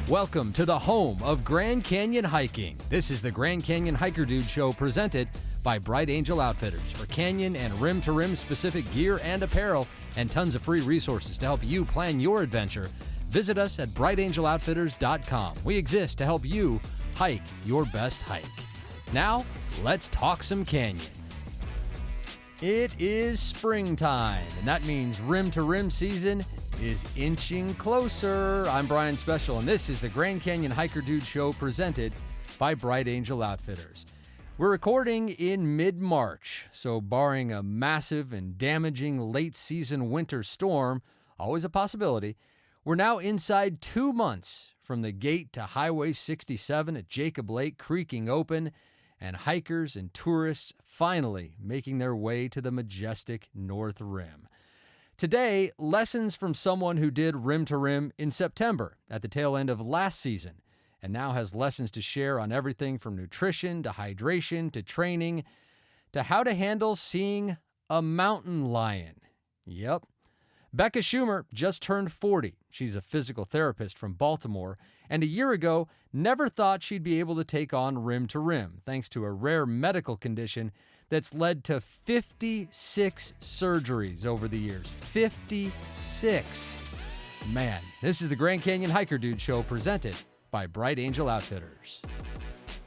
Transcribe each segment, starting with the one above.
Welcome to the home of Grand Canyon hiking. This is the Grand Canyon Hiker Dude Show presented by Bright Angel Outfitters for canyon and rim-to-rim specific gear and apparel and tons of free resources to help you plan your adventure. Visit us at brightangeloutfitters.com. We exist to help you hike your best hike. Now, let's talk some canyon. It is springtime, and that means rim-to-rim season is inching closer. I'm Brian Special, and this is the Grand Canyon Hiker Dude Show presented by Bright Angel Outfitters. We're recording in mid-March, so barring a massive and damaging late-season winter storm, always a possibility, we're now inside 2 months from the gate to Highway 67 at Jacob Lake creaking open, and hikers and tourists finally making their way to the majestic North Rim. Today, lessons from someone who did rim-to-rim in September at the tail end of last season and now has lessons to share on everything from nutrition to hydration to training to how to handle seeing a mountain lion. Yep. Becca Schumer just turned 40. She's a physical therapist from Baltimore, and a year ago never thought she'd be able to take on rim-to-rim thanks to a rare medical condition that's led to 56 surgeries over the years. 56. Man, this is the Grand Canyon Hiker Dude Show presented by Bright Angel Outfitters.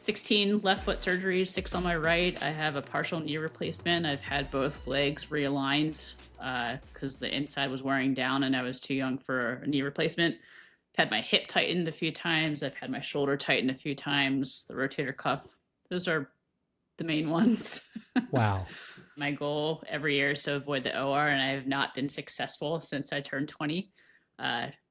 16 left foot surgeries, 6 on my right. I have a partial knee replacement. I've had both legs realigned because the inside was wearing down and I was too young for a knee replacement. I've had my hip tightened a few times. I've had my shoulder tightened a few times. The rotator cuff. Those are the main ones. Wow. My goal every year is to avoid the OR, and I have not been successful since I turned 20.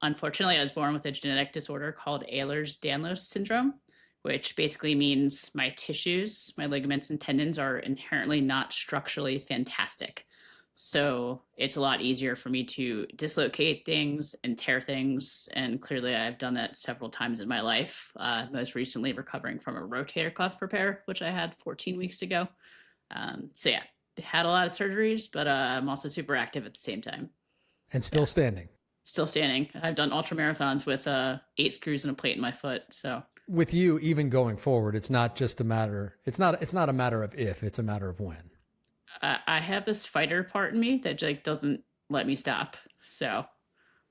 Unfortunately, I was born with a genetic disorder called Ehlers-Danlos syndrome, which basically means my tissues, my ligaments and tendons are inherently not structurally fantastic. So it's a lot easier for me to dislocate things and tear things. And clearly I've done that several times in my life, most recently recovering from a rotator cuff repair, which I had 14 weeks ago. So yeah, had a lot of surgeries, but I'm also super active at the same time. And still standing. Still standing. I've done ultra marathons with 8 screws and a plate in my foot. So with you, even going forward, it's not just a matter, it's not a matter of if, it's a matter of when. I have this fighter part in me that like doesn't let me stop. So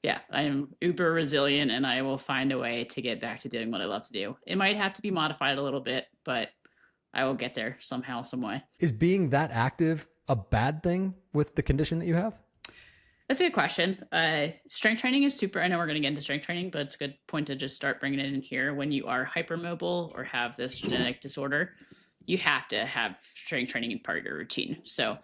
yeah, I am uber resilient and I will find a way to get back to doing what I love to do. It might have to be modified a little bit, but I will get there somehow, some way. Is being that active a bad thing with the condition that you have? That's a good question. Strength training is super. I know we're going to get into strength training, but it's a good point to just start bringing it in here. When you are hypermobile or have this genetic disorder, you have to have strength training in part of your routine. So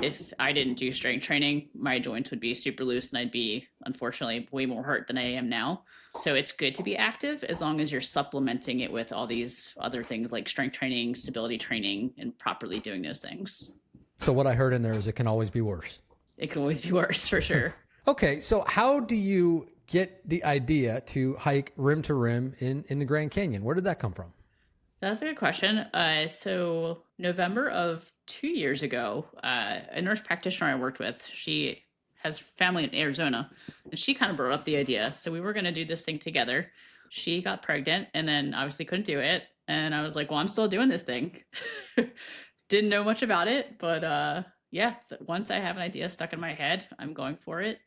if I didn't do strength training, my joints would be super loose and I'd be, unfortunately, way more hurt than I am now. So it's good to be active as long as you're supplementing it with all these other things like strength training, stability training, and properly doing those things. So what I heard in there is it can always be worse. It can always be worse, for sure. Okay, so how do you get the idea to hike rim to rim in the Grand Canyon? Where did that come from? That's a good question. So November of 2 years ago, a nurse practitioner I worked with, she has family in Arizona, and she kind of brought up the idea. So we were going to do this thing together. She got pregnant and then obviously couldn't do it. And I was like, well, I'm still doing this thing. Didn't know much about it, but yeah, once I have an idea stuck in my head, I'm going for it.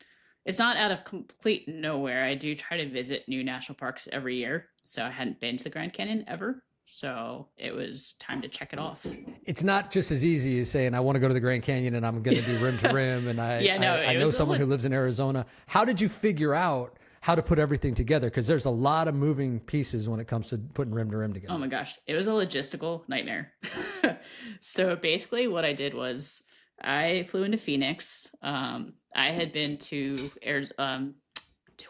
It's not out of complete nowhere. I do try to visit new national parks every year. So I hadn't been to the Grand Canyon ever. So it was time to check it off. It's not just as easy as saying, I want to go to the Grand Canyon and I'm going to do rim to rim. And I know someone who lives in Arizona. How did you figure out how to put everything together? Because there's a lot of moving pieces when it comes to putting rim to rim together. Oh my gosh. It was a logistical nightmare. So basically what I did was I flew into Phoenix. I had been to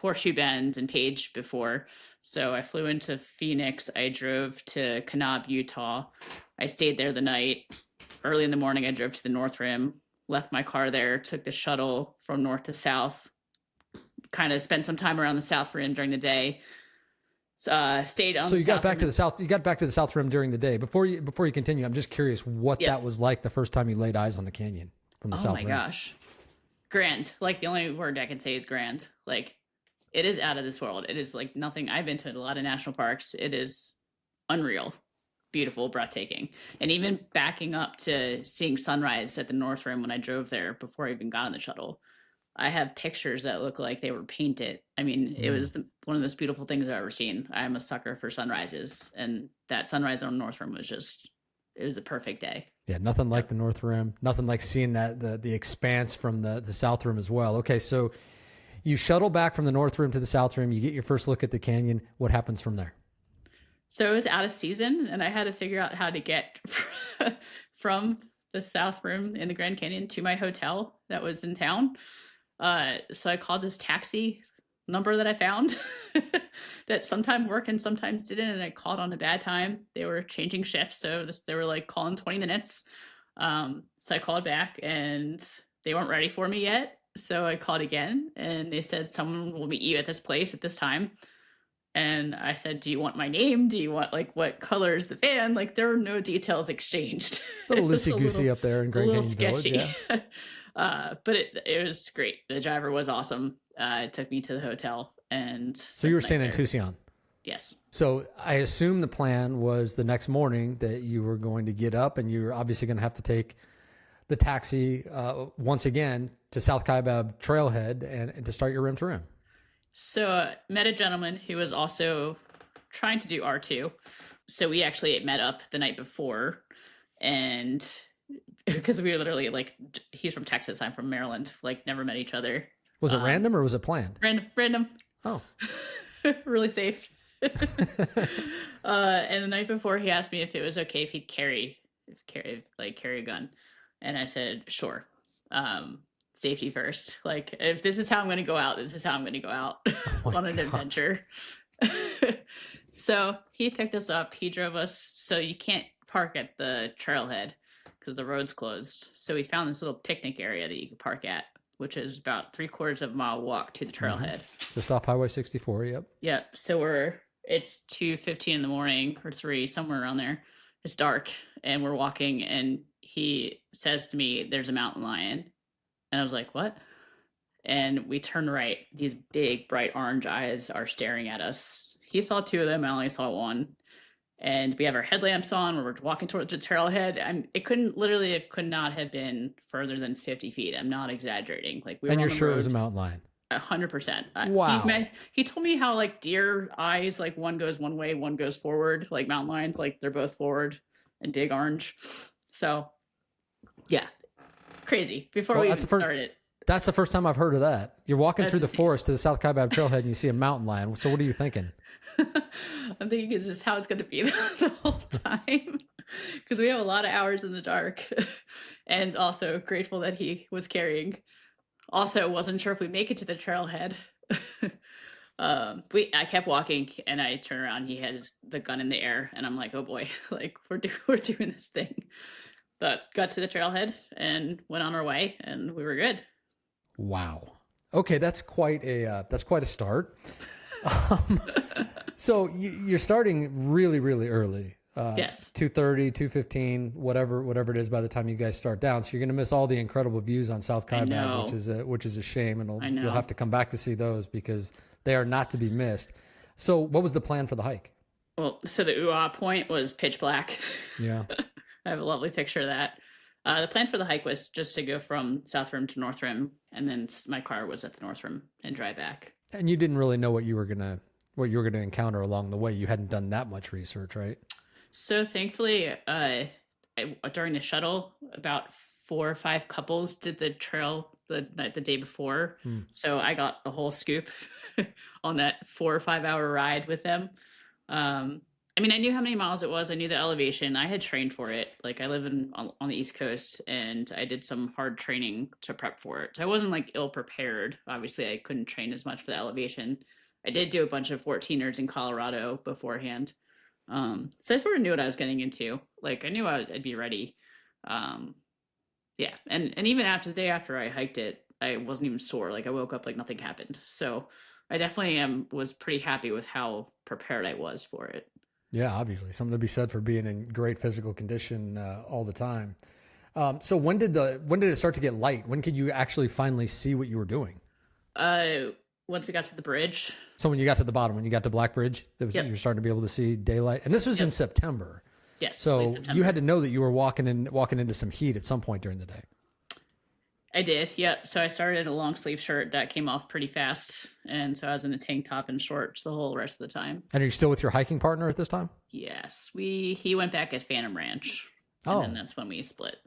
Horseshoe Bend and Page before. So I flew into Phoenix. I drove to Kanab, Utah. I stayed there the night. Early in the morning, I drove to the North Rim, left my car there, took the shuttle from north to south, kind of spent some time around the South Rim during the day. Stayed on. So you got back to the south. You got back to the South Rim during the day. Before you continue, I'm just curious what that was like the first time you laid eyes on the canyon from the South Rim. Oh my gosh, grand! Like the only word I can say is grand. Like it is out of this world. It is like nothing. I've been to a lot of national parks. It is unreal, beautiful, breathtaking. And even backing up to seeing sunrise at the North Rim when I drove there before I even got on the shuttle, I have pictures that look like they were painted. I mean, it was one of the most beautiful things I've ever seen. I'm a sucker for sunrises, and that sunrise on North Rim was just, it was the perfect day. Yeah, nothing like the North Rim. Nothing like seeing that the expanse from the South Rim as well. Okay, so you shuttle back from the North Rim to the South Rim. You get your first look at the canyon. What happens from there? So it was out of season, and I had to figure out how to get from the South Rim in the Grand Canyon to my hotel that was in town. So I called this taxi number that I found that sometimes worked and sometimes didn't. And I called on a bad time. They were changing shifts. So they were like calling 20 minutes. So I called back and they weren't ready for me yet. So I called again and they said, someone will meet you at this place at this time. And I said, do you want my name? Do you want like what color is the van? Like there were no details exchanged. A little loosey-goosey up there in Grand Canyon Village. Yeah. But it was great. The driver was awesome. It took me to the hotel. And so you were staying in Tucson? Yes. So I assume the plan was the next morning that you were going to get up and you were obviously going to have to take the taxi once again to South Kaibab Trailhead and to start your rim to rim. So met a gentleman who was also trying to do R2. So we actually met up the night before, and because we were literally like, he's from Texas, I'm from Maryland, like never met each other. Was it random or was it planned? Random. Oh, really safe. And the night before, he asked me if it was okay if he'd carry a gun, and I said sure. Safety first. Like, if this is how I'm going to go out, this is how I'm going to go out on an adventure. So he picked us up. He drove us. So you can't park at the trailhead because the road's closed. So we found this little picnic area that you could park at, which is about 3/4 of a mile walk to the trailhead. Just off Highway 64. Yep. Yep. So it's 2:15 in the morning or 3, somewhere around there. It's dark and we're walking, and he says to me, there's a mountain lion. And I was like, what? And we turn right. These big, bright orange eyes are staring at us. He saw 2 of them. I only saw 1. And we have our headlamps on. We're walking towards the trailhead. It could not have been further than 50 feet. I'm not exaggerating. Like we were and you're on the sure road. It was a mountain lion? 100%. Wow. He told me how like deer eyes, like one goes one way, one goes forward. Like mountain lions, like they're both forward and big orange. So, yeah. Crazy. Before we even started. That's the first time I've heard of that. You're walking through the forest to the South Kaibab Trailhead and you see a mountain lion. So what are you thinking? I'm thinking is this how it's going to be the whole time? Because we have a lot of hours in the dark. And also grateful that he was carrying. Also wasn't sure if we'd make it to the trailhead. I kept walking and I turned around. He had the gun in the air and I'm like, oh boy, like we're doing this thing. But got to the trailhead and went on our way, and we were good. Wow. Okay, that's quite a start. So you're starting really, really early. Yes. 2:30, 2:15, whatever it is by the time you guys start down. So you're going to miss all the incredible views on South Kaibab, which is a shame, and you'll have to come back to see those because they are not to be missed. So what was the plan for the hike? Well, so the UA point was pitch black. Yeah. I have a lovely picture of that. The plan for the hike was just to go from South Rim to North Rim, and then my car was at the North Rim and drive back. And you didn't really know what you were gonna encounter along the way. You hadn't done that much research, right? So thankfully, during the shuttle, about 4 or 5 couples did the trail the day before. So I got the whole scoop on that 4 or 5 hour ride with them. I mean, I knew how many miles it was. I knew the elevation. I had trained for it. Like I live on the East Coast, and I did some hard training to prep for it. So I wasn't like ill prepared. Obviously, I couldn't train as much for the elevation. I did do a bunch of 14ers in Colorado beforehand. So I sort of knew what I was getting into. Like I knew I'd be ready. Yeah. And even after the day after I hiked it, I wasn't even sore. Like I woke up like nothing happened. So I definitely was pretty happy with how prepared I was for it. Yeah, obviously something to be said for being in great physical condition all the time. So when did it start to get light? When could you actually finally see what you were doing? once we got to the bridge. So when you got to the bottom, when you got to Black Bridge, you were starting to be able to see daylight. And this was in September. Yes. So you had to know that you were walking into some heat at some point during the day. I did. Yep. So I started in a long sleeve shirt that came off pretty fast. And so I was in a tank top and shorts the whole rest of the time. And are you still with your hiking partner at this time? Yes. He went back at Phantom Ranch. And then that's when we split.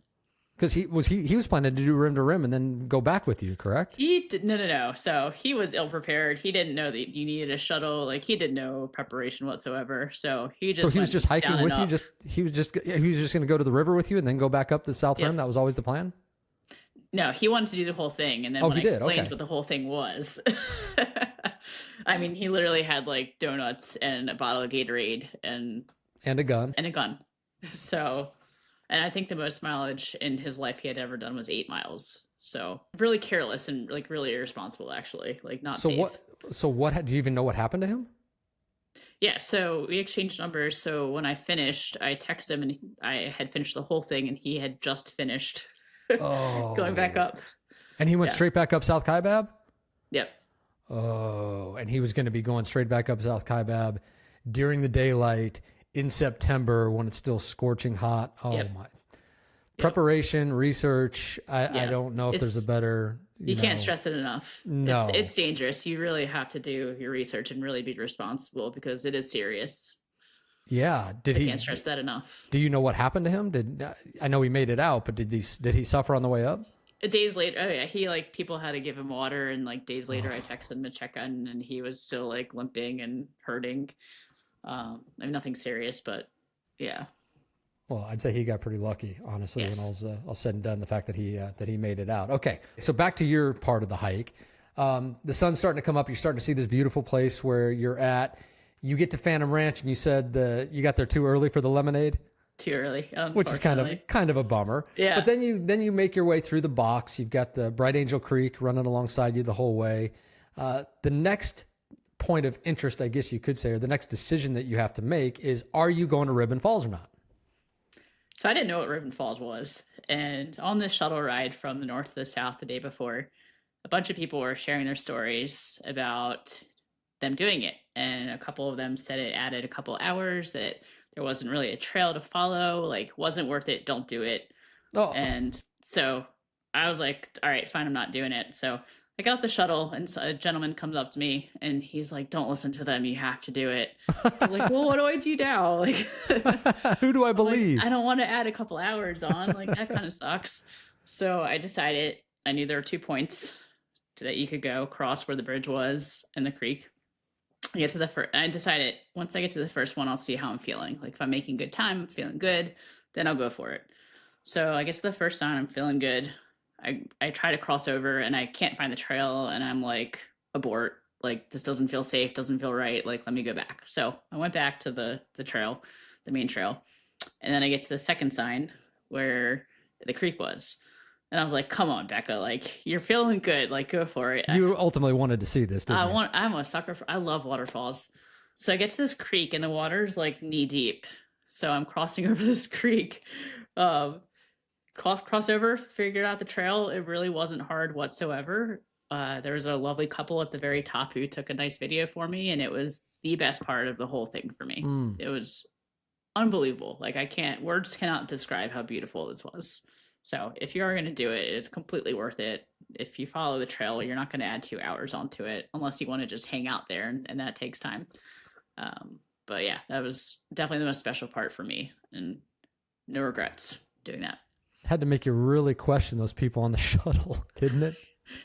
Because he was planning to do rim to rim and then go back with you, correct? No. So he was ill prepared. He didn't know that you needed a shuttle. Like he did no preparation whatsoever. So he was just hiking with you. He was just going to go to the river with you and then go back up the south rim. That was always the plan. No, he wanted to do the whole thing, and then when I explained what the whole thing was, I mean, he literally had like donuts and a bottle of Gatorade and a gun. So. And I think the most mileage in his life he had ever done was 8 miles. So really careless and like really irresponsible, actually, like not safe. What do you even know what happened to him? Yeah. So we exchanged numbers. So when I finished, I texted him and I had finished the whole thing and he had just finished going back up. And he went straight back up South Kaibab? Yep. Oh, and he was going to be going straight back up South Kaibab during the daylight in September when it's still scorching hot. My preparation, research. I don't know if there's a better. You can't stress it enough. No, it's dangerous. You really have to do your research and really be responsible because it is serious. Yeah. Can't stress that enough. Do you know what happened to him? I know he made it out, but did he suffer on the way up? Days later, he people had to give him water, and like days later, I texted him to check on, and he was still like limping and hurting. I mean, nothing serious, but yeah. Well, I'd say he got pretty lucky, honestly, when all said and done, the fact that he made it out. Okay, so back to your part of the hike. The sun's starting to come up. You're starting to see this beautiful place where you're at. You get to Phantom Ranch, and you said you got there too early for the lemonade. Too early, which is kind of a bummer. Yeah. But then you make your way through the box. You've got the Bright Angel Creek running alongside you the whole way. The next point of interest, I guess you could say, or the next decision that you have to make is, are you going to Ribbon Falls or not? So I didn't know what Ribbon Falls was. And on this shuttle ride from the north to the south the day before, a bunch of people were sharing their stories about them doing it. And a couple of them said it added a couple hours, that there wasn't really a trail to follow, like wasn't worth it, don't do it. And so I was like, all right, fine, I'm not doing it. So I got off the shuttle and a gentleman comes up to me and he's like, don't listen to them. You have to do it. I'm like, well, what do I do now? Like, who do I believe? Like, I don't want to add a couple hours on. Like, that kind of sucks. So I decided, I knew there were 2 points that you could go cross where the bridge was and the creek. I decided once I get to the first one, I'll see how I'm feeling. Like if I'm making good time, I'm feeling good, then I'll go for it. So I get to the first sign, I'm feeling good. I try to cross over and I can't find the trail and I'm like, abort, like this doesn't feel safe, doesn't feel right, like let me go back. So I went back to the trail, the main trail, and then I get to the second sign where the creek was. And I was like, come on, Becca, like you're feeling good, like go for it. You ultimately wanted to see this, didn't you? I'm a sucker I love waterfalls. So I get to this creek and the water's like knee deep. So I'm crossing over this creek. Crossover, figured out the trail. It really wasn't hard whatsoever. There was a lovely couple at the very top who took a nice video for me, and it was the best part of the whole thing for me. It was unbelievable. Like words cannot describe how beautiful this was. So if you are going to do it, it's completely worth it. If you follow the trail, you're not going to add 2 hours onto it unless you want to just hang out there, and that takes time. But yeah, that was definitely the most special part for me, and no regrets doing that. Had to make you really question those people on the shuttle, didn't it?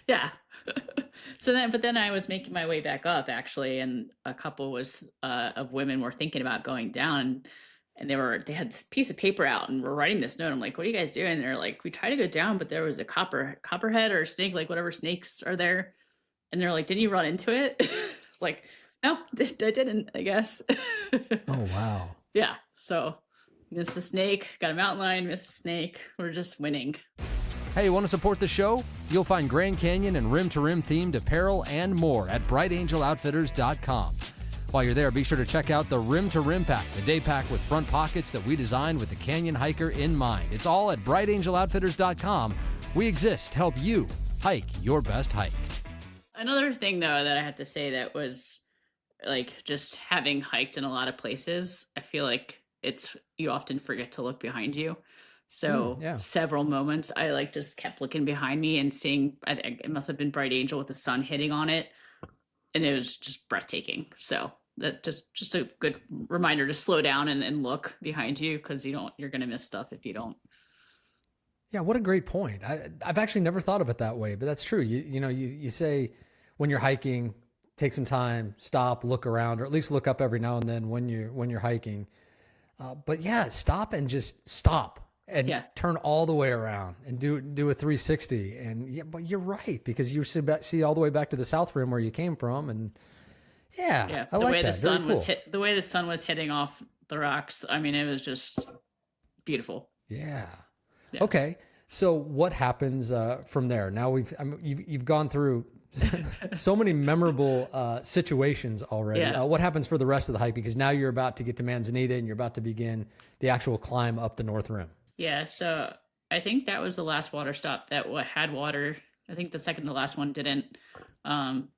Yeah. But then I was making my way back up actually, and a couple of women were thinking about going down, and they had this piece of paper out and were writing this note. I'm like, what are you guys doing? And they're like, we tried to go down, but there was a copperhead or a snake, like whatever snakes are there. And they're like, didn't you run into it? I was like, no, I didn't, I guess. Oh, wow. Yeah. So missed the snake, got a mountain lion, missed the snake. We're just winning. Hey, want to support the show? You'll find Grand Canyon and Rim to Rim themed apparel and more at brightangeloutfitters.com. While you're there, be sure to check out the Rim to Rim pack, the day pack with front pockets that we designed with the Canyon hiker in mind. It's all at brightangeloutfitters.com. We exist to help you hike your best hike. Another thing though that I have to say that was like just having hiked in a lot of places, I feel like it's you often forget to look behind you. So Yeah. several moments I like just kept looking behind me and seeing I think it must have been bright angel with the sun hitting on it, and it was just breathtaking. So that just a good reminder to slow down and look behind you because you're gonna miss stuff if you don't. Yeah, what a great point. I've actually never thought of it that way, but that's true. You say when you're hiking, take some time, stop, look around, or at least look up every now and then when you're hiking. But yeah, stop and just stop and Yeah. turn all the way around and do a 360. And yeah, but you're right because you see all the way back to the south rim where you came from, and yeah, Yeah. I The like way the that. Very sun cool. the way the sun was hitting off the rocks, I mean, it was just beautiful. Yeah. Yeah. Okay. So what happens from there? Now you've gone through so many memorable situations already. Yeah. What happens for the rest of the hike? Because now you're about to get to Manzanita and you're about to begin the actual climb up the North Rim. Yeah, so I think that was the last water stop that had water. I think the second to last one didn't. Um,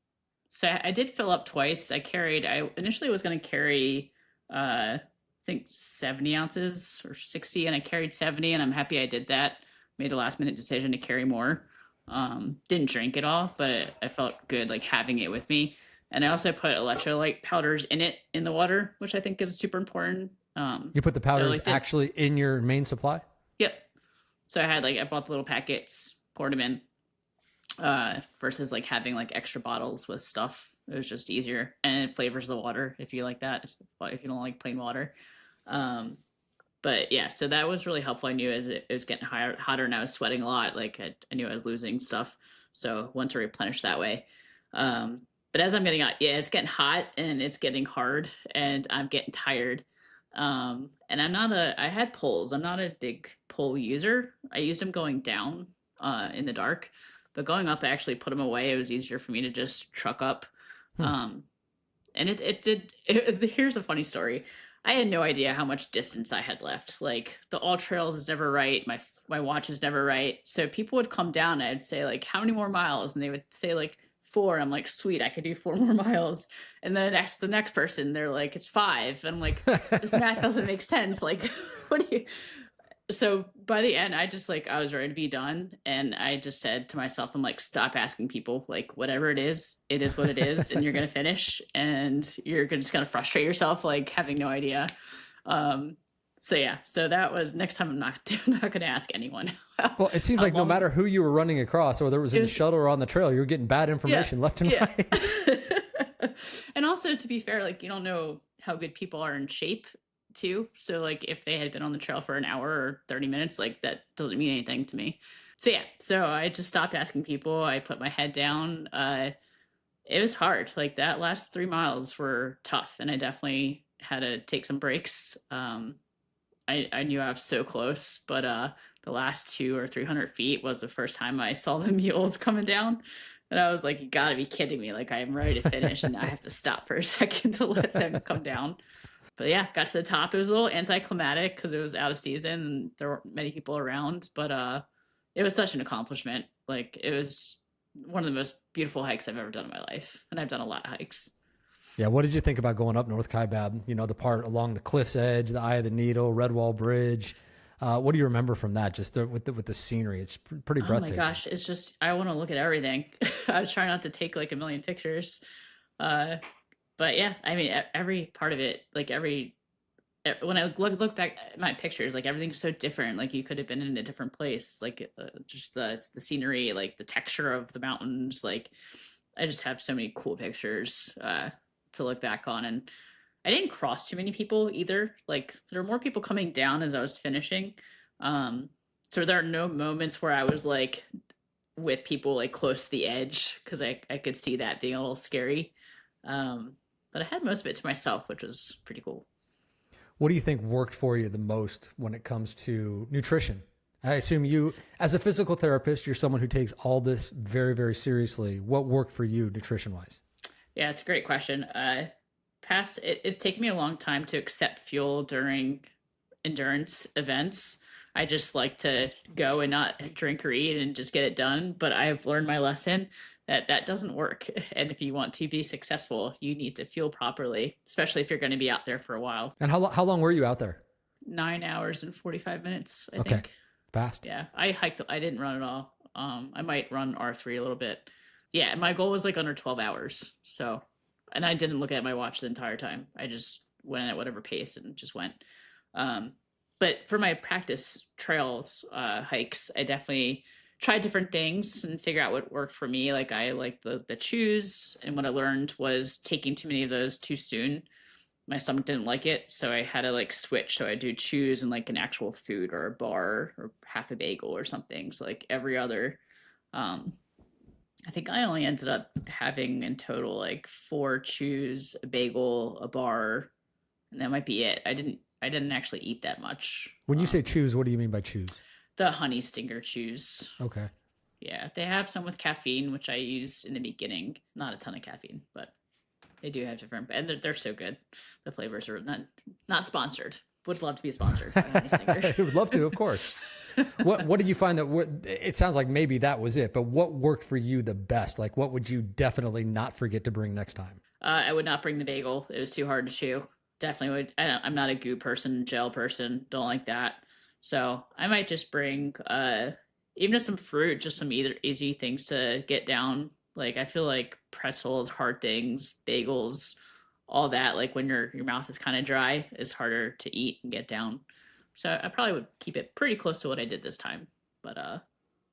so I did fill up twice. I initially was going to carry, I think 70 ounces or 60, and I carried 70, and I'm happy I did that. Made a last minute decision to carry more. Didn't drink it all, but I felt good like having it with me. And I also put electrolyte powders in it in the water, which I think is super important. You put the So powders like did actually in your main supply? Yep. So I bought the little packets, poured them in, versus like having like extra bottles with stuff. It was just easier, and it flavors the water if you like that. If you don't like plain water, um, but yeah, so that was really helpful. I knew as it was getting hotter, and I was sweating a lot. Like I knew I was losing stuff, so want to replenish that way. But as I'm getting out, yeah, it's getting hot and it's getting hard, and I'm getting tired. And I had poles. I'm not a big pole user. I used them going down in the dark, but going up, I actually put them away. It was easier for me to just truck up. Hmm. Um, and here's a funny story. I had no idea how much distance I had left. Like the all trails is never right. My watch is never right. So people would come down and I'd say like, how many more miles? And they would say like 4. I'm like, sweet, I could do 4 more miles. And then the next person, they're like, it's 5. And I'm like, this math doesn't make sense. Like, what do you, so by the end I was ready to be done, and I just said to myself, I'm like, stop asking people, like whatever it is what it is, and you're gonna finish, and just gonna frustrate yourself like having no idea. So yeah, so that was next time I'm not gonna ask anyone Well, it seems how like no long matter who you were running across, whether it was in the shuttle or on the trail, you were getting bad yeah information left and yeah right. And also, to be fair, like you don't know how good people are in shape too. So like if they had been on the trail for an hour or 30 minutes, like that doesn't mean anything to me. So yeah, so I just stopped asking people. I put my head down. It was hard. Like that last 3 miles were tough, and I definitely had to take some breaks. I knew I was so close, but the last 200 or 300 feet was the first time I saw the mules coming down. And I was like, you gotta be kidding me. Like, I am ready to finish, and I have to stop for a second to let them come down. But yeah, got to the top. It was a little anticlimactic because it was out of season and there weren't many people around, but it was such an accomplishment. Like, it was one of the most beautiful hikes I've ever done in my life. And I've done a lot of hikes. Yeah, what did you think about going up North Kaibab? You know, the part along the cliff's edge, the Eye of the Needle, Redwall Bridge. What do you remember from that? Just with the scenery, it's pretty Oh my breathtaking. gosh, it's just I want to look at everything. I was trying not to take like a million pictures. Uh but yeah, I mean every part of it, like when I look back at my pictures, like everything's so different. Like you could have been in a different place. Like just the scenery, like the texture of the mountains. Like I just have so many cool pictures to look back on. And I didn't cross too many people either. Like there were more people coming down as I was finishing. Um, so there are no moments where I was like with people like close to the edge because I could see that being a little scary. But I had most of it to myself, which was pretty cool. What do you think worked for you the most when it comes to nutrition? I assume you, as a physical therapist, you're someone who takes all this very, very seriously. What worked for you nutrition wise? Yeah, it's a great question. It's taken me a long time to accept fuel during endurance events. I just like to go and not drink or eat and just get it done. But I've learned my lesson that doesn't work. And if you want to be successful, you need to fuel properly, especially if you're going to be out there for a while. And how long were you out there? 9 hours and 45 minutes, I Okay. think. Fast. Yeah, I hiked. I didn't run at all. I might run R3 a little bit. Yeah, my goal was like under 12 hours. So, and I didn't look at my watch the entire time. I just went at whatever pace and just went. Um, but for my practice trails hikes, I definitely tried different things and figure out what worked for me. Like I like the chews, and what I learned was taking too many of those too soon. My stomach didn't like it, so I had to like switch. So I do chews and like an actual food or a bar or half a bagel or something. So like every other. I think I only ended up having in total like 4 chews, a bagel, a bar, and that might be it. I didn't actually eat that much. When you say chews, what do you mean by chews? The honey stinger chews. Okay. Yeah, they have some with caffeine, which I used in the beginning. Not a ton of caffeine, but they do have different, and they're so good. The flavors are not sponsored. Would love to be sponsored by honey stinger. I would love to, of course. What did you find it sounds like maybe that was it, but what worked for you the best? Like what would you definitely not forget to bring next time? I would not bring the bagel. It was too hard to chew. Definitely would. I'm not a goo person, gel person. Don't like that. So I might just bring even just some fruit, just some either easy things to get down. Like I feel like pretzels, hard things, bagels, all that. Like when your mouth is kind of dry, is harder to eat and get down. So I probably would keep it pretty close to what I did this time, but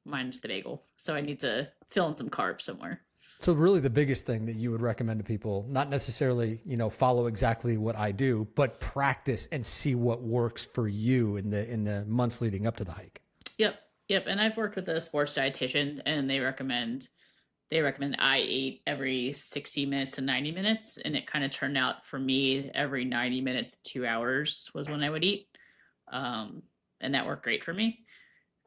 minus the bagel. So I need to fill in some carbs somewhere. So really the biggest thing that you would recommend to people, not necessarily, follow exactly what I do, but practice and see what works for you in the months leading up to the hike. Yep. And I've worked with a sports dietitian, and they recommend I eat every 60 minutes to 90 minutes. And it kind of turned out for me every 90 minutes to 2 hours was when I would eat. And that worked great for me.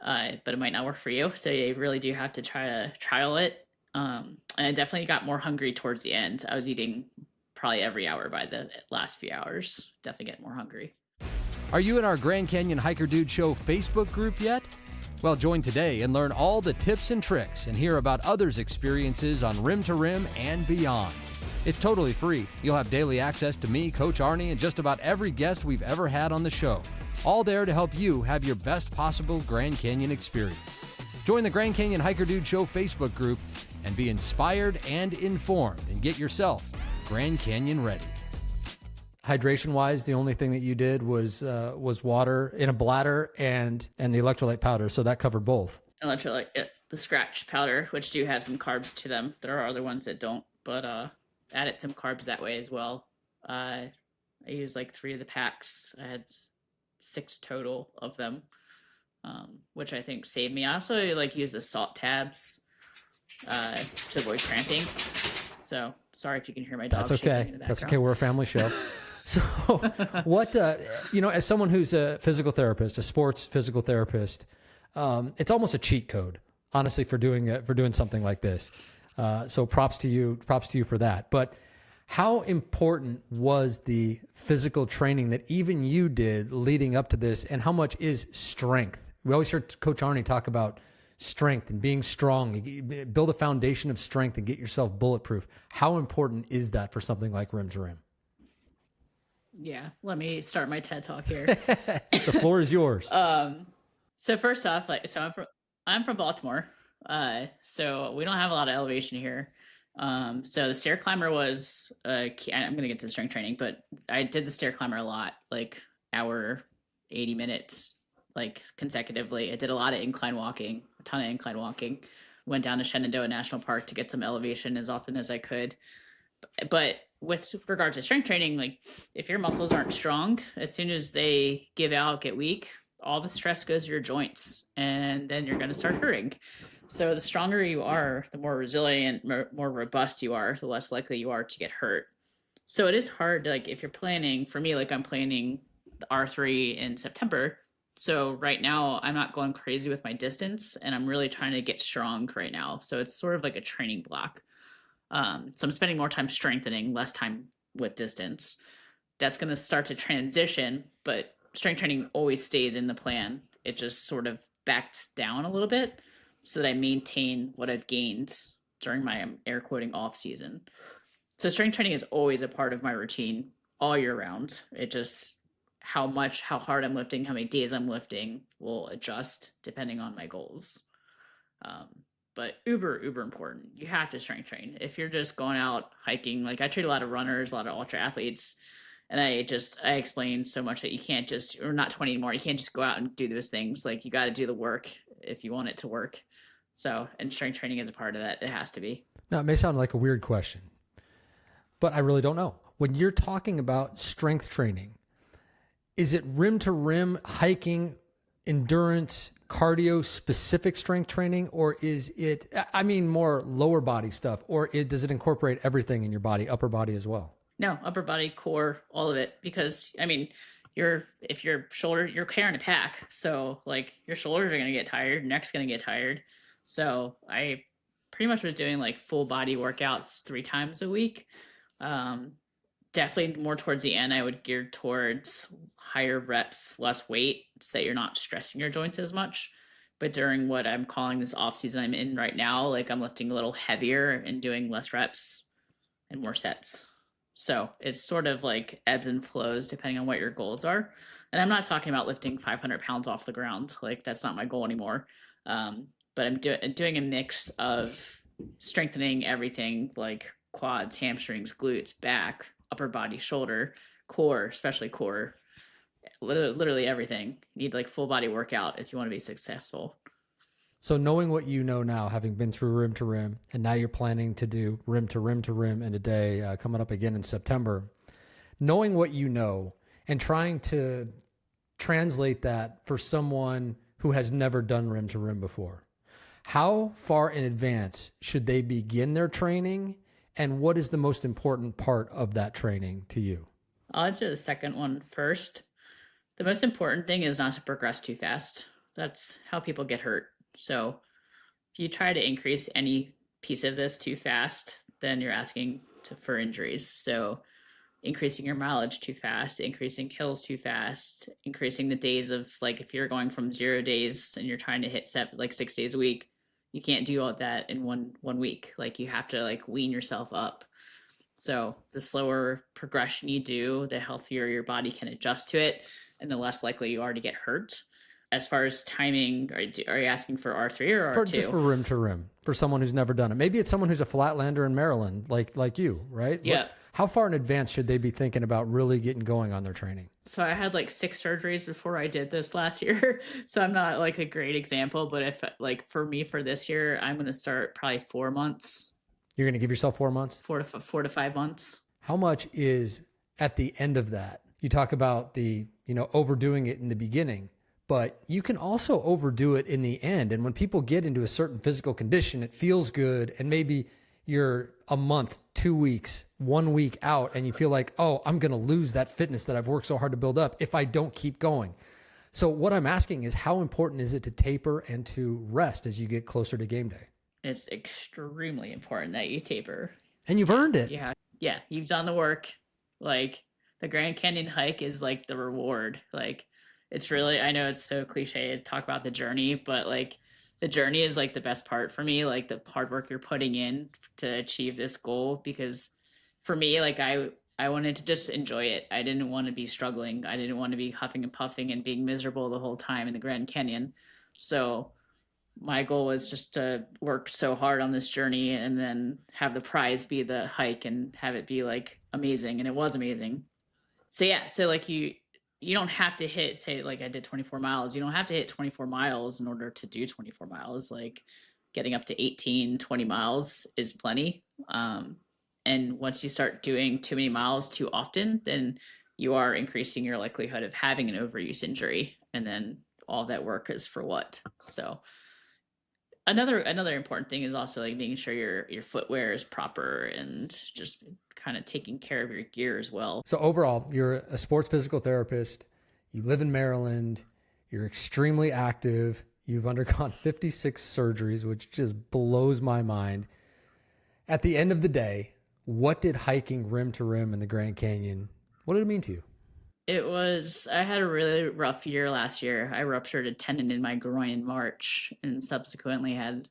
But it might not work for you. So you really do have to try to trial it. And I definitely got more hungry towards the end. I was eating probably every hour by the last few hours. Definitely getting more hungry. Are you in our Grand Canyon Hiker Dude Show Facebook group yet? Well, join today and learn all the tips and tricks and hear about others' experiences on Rim to Rim and beyond. It's totally free. You'll have daily access to me, Coach Arnie, and just about every guest we've ever had on the show. All there to help you have your best possible Grand Canyon experience. Join the Grand Canyon Hiker Dude Show Facebook group and be inspired and informed and get yourself Grand Canyon ready. Hydration-wise, the only thing that you did was water in a bladder and the electrolyte powder, so that covered both. Electrolyte, the scratch powder, which do have some carbs to them. There are other ones that don't, but added some carbs that way as well. I used like 3 of the packs. I had 6 total of them, which I think saved me. I also use the salt tabs to avoid cramping. So sorry if you can hear my dog. That's okay. That's okay. We're a family show. So what, as someone who's a physical therapist, a sports physical therapist, it's almost a cheat code, honestly, for doing something like this. So props to you for that. But how important was the physical training that even you did leading up to this, and how much is strength? We always hear Coach Arnie talk about strength and being strong. Build a foundation of strength and get yourself bulletproof. How important is that for something like Rim to Rim? Yeah, let me start my TED Talk here. The floor is yours. So first off, I'm from Baltimore, so we don't have a lot of elevation here. So the stair climber was I'm gonna get to strength training, but I did the stair climber a lot, like hour, 80 minutes, like consecutively. I did a lot of incline walking, a ton of incline walking. Went down to Shenandoah National Park to get some elevation as often as I could. But with regard to strength training, like if your muscles aren't strong, as soon as they give out, get weak, all the stress goes to your joints, and then you're going to start hurting. So the stronger you are, the more resilient, more robust you are, the less likely you are to get hurt. So it is hard, like if you're planning, for me, like I'm planning the R3 in September. So right now I'm not going crazy with my distance, and I'm really trying to get strong right now. So it's sort of like a training block. So I'm spending more time strengthening, less time with distance. That's going to start to transition, but strength training always stays in the plan. It just sort of backs down a little bit so that I maintain what I've gained during my air quoting off season. So strength training is always a part of my routine all year round. It just how hard I'm lifting, how many days I'm lifting will adjust depending on my goals. Um, but uber important. You have to strength train. If you're just going out hiking, like I train a lot of runners, a lot of ultra athletes, and I explain so much that you can't just, or not 20 anymore, you can't just go out and do those things. Like you got to do the work if you want it to work. So, and strength training is a part of that. It has to be. Now, it may sound like a weird question, but I really don't know. When you're talking about strength training, is it rim to rim hiking, endurance, cardio specific strength training, or is it, I mean, more lower body stuff, or does it incorporate everything in your body, upper body as well? No, upper body, core, all of it. Because I mean, if your shoulder, you're carrying a pack, so like your shoulders are gonna get tired, neck's gonna get tired. So I pretty much was doing like full body workouts 3 times a week. Definitely more towards the end, I would gear towards higher reps, less weight, so that you're not stressing your joints as much. But during what I'm calling this off season I'm in right now, like I'm lifting a little heavier and doing less reps and more sets. So it's sort of like ebbs and flows depending on what your goals are. And I'm not talking about lifting 500 pounds off the ground. Like that's not my goal anymore. But I'm doing a mix of strengthening everything like quads, hamstrings, glutes, back, upper body, shoulder, core, especially core, literally everything. You need like full body workout if you want to be successful. So knowing what you know now, having been through rim to rim, and now you're planning to do rim to rim to rim in a day, coming up again in September, knowing what you know and trying to translate that for someone who has never done rim to rim before, how far in advance should they begin their training, and what is the most important part of that training to you? I'll answer the second one first. The most important thing is not to progress too fast. That's how people get hurt. So if you try to increase any piece of this too fast, then you're asking for injuries. So increasing your mileage too fast, increasing hills too fast, increasing the days of, like, if you're going from 0 days and you're trying to hit 6 days a week, you can't do all that in one week. Like you have to like wean yourself up. So the slower progression you do, the healthier your body can adjust to it, and the less likely you are to get hurt. As far as timing, are you asking for R3 or R2? Just for rim to rim, for someone who's never done it. Maybe it's someone who's a flatlander in Maryland, like you, right? Yeah. How far in advance should they be thinking about really getting going on their training? So I had like 6 surgeries before I did this last year. So I'm not like a great example, but if like for me for this year, I'm going to start probably 4 months. You're going to give yourself 4 months? 4 to 5 months. How much is at the end of that? You talk about the, overdoing it in the beginning, but you can also overdo it in the end. And when people get into a certain physical condition, it feels good. And maybe you're a month, 2 weeks, 1 week out, and you feel like, oh, I'm going to lose that fitness that I've worked so hard to build up if I don't keep going. So what I'm asking is, how important is it to taper and to rest as you get closer to game day? It's extremely important that you taper. And you've earned it. Yeah, you've done the work. Like the Grand Canyon hike is like the reward. Like it's really, I know it's so cliche to talk about the journey, but like the journey is like the best part for me, like the hard work you're putting in to achieve this goal. Because for me, like I wanted to just enjoy it. I didn't want to be struggling. I didn't want to be huffing and puffing and being miserable the whole time in the Grand Canyon. So my goal was just to work so hard on this journey and then have the prize be the hike and have it be like amazing. And it was amazing. So yeah, so like you don't have to hit, say like I did 24 miles. You don't have to hit 24 miles in order to do 24 miles. Like getting up to 18, 20 miles is plenty. And once you start doing too many miles too often, then you are increasing your likelihood of having an overuse injury. And then all that work is for what? So another important thing is also like making sure your footwear is proper and just kind of taking care of your gear as well. So overall, you're a sports physical therapist. You live in Maryland. You're extremely active. You've undergone 56 surgeries, which just blows my mind. At the end of the day, what did hiking rim to rim in the Grand Canyon, what did it mean to you? I had a really rough year last year. I ruptured a tendon in my groin in March and subsequently had,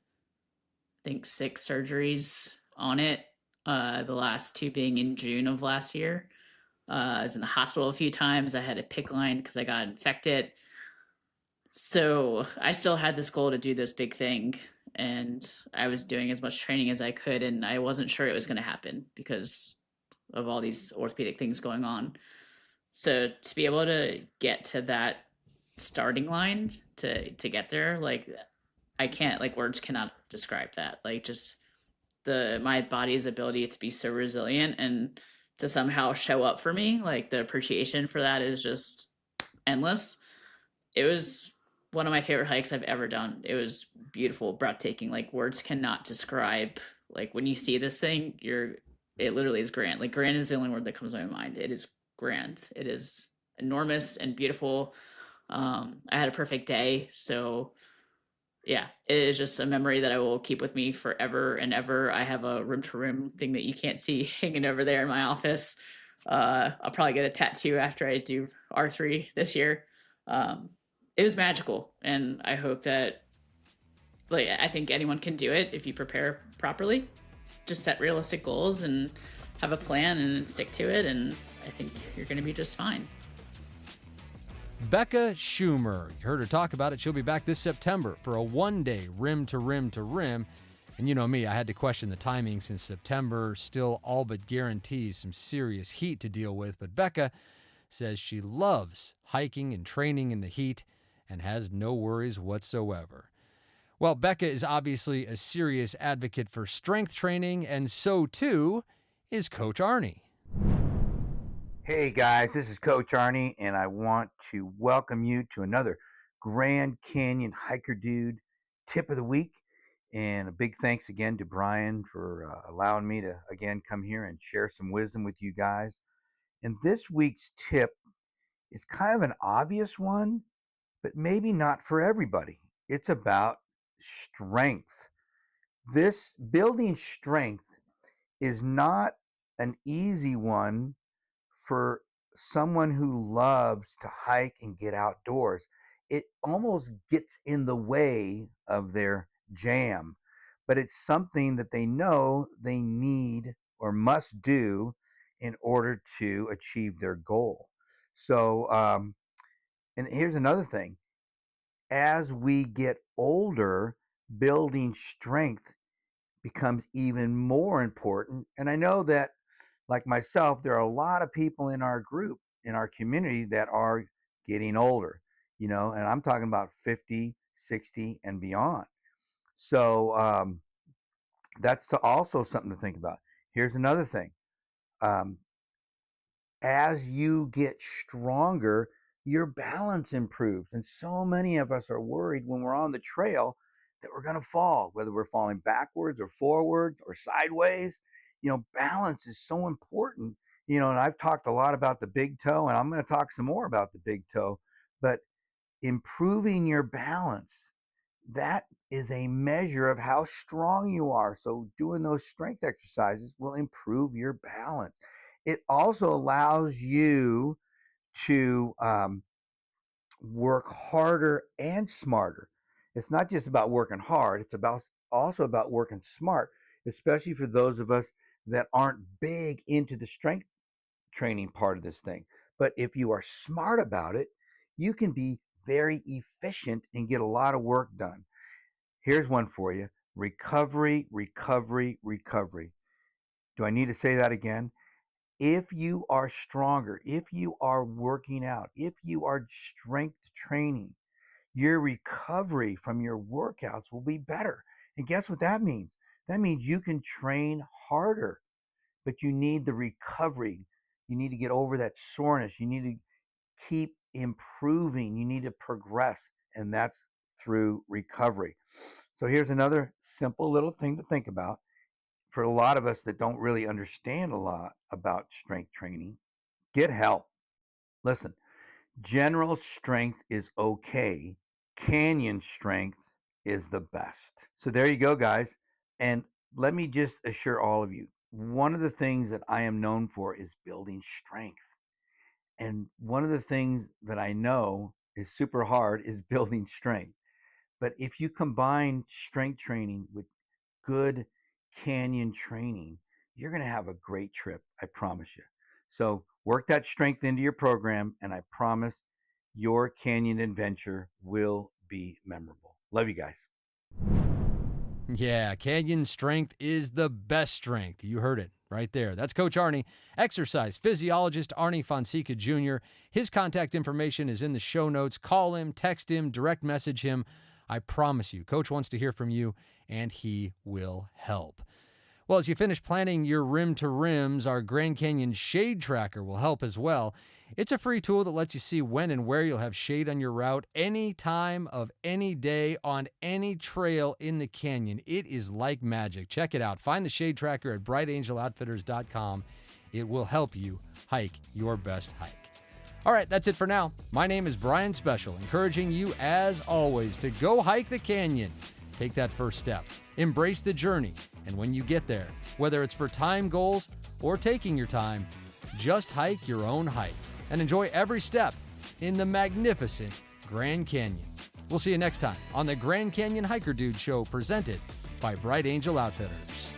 I think 6 surgeries on it. The last 2 being in June of last year. I was in the hospital a few times. I had a PICC line because I got infected. So I still had this goal to do this big thing, and I was doing as much training as I could, and I wasn't sure it was going to happen because of all these orthopedic things going on. So to be able to get to that starting line to get there, like I can't, like words cannot describe that. Like just the my body's ability to be so resilient and to somehow show up for me, like the appreciation for that is just endless. It was one of my favorite hikes I've ever done. It was beautiful, breathtaking. Like words cannot describe. Like when you see this thing, it literally is grand. Like grand is the only word that comes to my mind. It is grand. It is enormous and beautiful. I had a perfect day, so yeah, it is just a memory that I will keep with me forever and ever. I have a room to room thing that you can't see hanging over there in my office. I'll probably get a tattoo after I do R3 this year. Um, it was magical, and I hope that, like, I think anyone can do it if you prepare properly. Just set realistic goals and have a plan and stick to it, and I think you're going to be just fine. Becca Schumer. You heard her talk about it. She'll be back this September for a one-day rim to rim to rim. And you know me, I had to question the timing since September still all but guarantees some serious heat to deal with. But Becca says she loves hiking and training in the heat and has no worries whatsoever. Well, Becca is obviously a serious advocate for strength training, and so too is Coach Arnie. Hey guys, this is Coach Arnie, and I want to welcome you to another Grand Canyon Hiker Dude tip of the week. And a big thanks again to Brian for allowing me to again come here and share some wisdom with you guys. And this week's tip is kind of an obvious one, but maybe not for everybody. It's about strength. This building strength is not an easy one for someone who loves to hike and get outdoors. It almost gets in the way of their jam, but it's something that they know they need or must do in order to achieve their goal. So, and here's another thing: as we get older, building strength becomes even more important. And I know that, like myself, there are a lot of people in our group, in our community, that are getting older, and I'm talking about 50, 60, and beyond. So that's also something to think about. Here's another thing. Um, as you get stronger, your balance improves. And so many of us are worried when we're on the trail that we're going to fall, whether we're falling backwards or forwards or sideways. Balance is so important. And I've talked a lot about the big toe, and I'm going to talk some more about the big toe. But improving your balance, that is a measure of how strong you are. So doing those strength exercises will improve your balance. It also allows you to work harder and smarter. It's not just about working hard, it's also about working smart, especially for those of us that aren't big into the strength training part of this thing. But if you are smart about it, you can be very efficient and get a lot of work done. Here's one for you: recovery, recovery, recovery. Do I need to say that again? If you are stronger, if you are working out, if you are strength training, your recovery from your workouts will be better. And guess what that means? That means you can train harder, but you need the recovery. You need to get over that soreness. You need to keep improving. You need to progress, and that's through recovery. So here's another simple little thing to think about for a lot of us that don't really understand a lot about strength training. Get help. Listen, general strength is okay. Canyon strength is the best. So there you go, guys. And let me just assure all of you, one of the things that I am known for is building strength. And one of the things that I know is super hard is building strength. But if you combine strength training with good canyon training, you're going to have a great trip. I promise you. So work that strength into your program, and I promise your canyon adventure will be memorable. Love you guys. Yeah, Canyon strength is the best strength. You heard it right there. That's Coach Arnie, exercise physiologist Arnie Fonseca Jr. His contact information is in the show notes. Call him, text him, direct message him. I promise you, Coach wants to hear from you, and he will help. Well, as you finish planning your rim to rims, our Grand Canyon Shade Tracker will help as well. It's a free tool that lets you see when and where you'll have shade on your route any time of any day on any trail in the canyon. It is like magic. Check it out. Find the Shade Tracker at brightangeloutfitters.com. It will help you hike your best hike. All right, that's it for now. My name is Brian Special, encouraging you, as always, to go hike the canyon. Take that first step. Embrace the journey. And when you get there, whether it's for time goals or taking your time, just hike your own hike and enjoy every step in the magnificent Grand Canyon. We'll see you next time on the Grand Canyon Hiker Dude Show, presented by Bright Angel Outfitters.